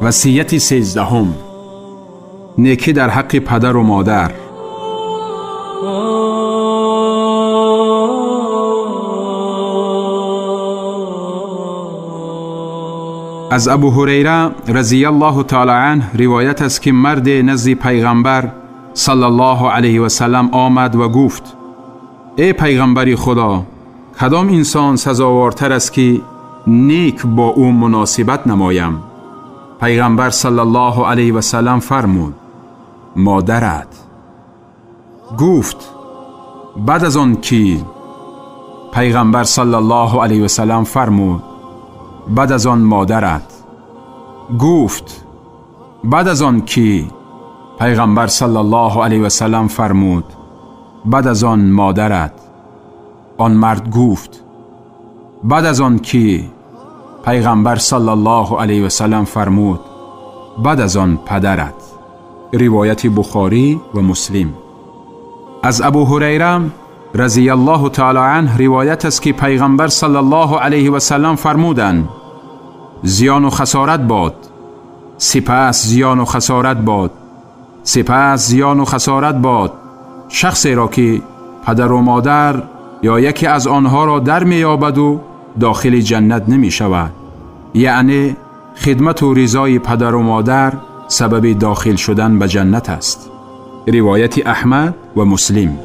وصیت 13: نیکی در حق پدر و مادر. از ابو هریره رضی الله تعالی عنه روایت است که مرد نزد پیغمبر صلی الله علیه و سلم آمد و گفت: ای پیغمبر خدا، کدام انسان سزاوارتر است که نیک با او مناسبت نمایم؟ پیغمبر صلی الله علیه و سلم فرمود: مادرت. گفت: بعد از آن کی؟ پیغمبر صلی الله علیه و سلم فرمود: بعد از آن مادرت. گفت: بعد از آن کی؟ پیغمبر صلی الله علیه و سلم فرمود: بعد از آن مادرت. آن مرد گفت: بعد از آن کی؟ پیغمبر صلی الله علیه و سلم فرمود: بعد از آن پدرت. روایت بخاری و مسلم. از ابو هریره رضی الله تعالی عنه روایت است که پیغمبر صلی الله علیه و سلم فرمودند: زیان و خسارت باد، سپس زیان و خسارت باد، سپس زیان و خسارت باد شخصی را که پدر و مادر یا یکی از آنها را در می‌یابد و داخل جنت نمی شود. یعنی خدمت و رضای پدر و مادر سبب داخل شدن به جنت است. روایت احمد و مسلم.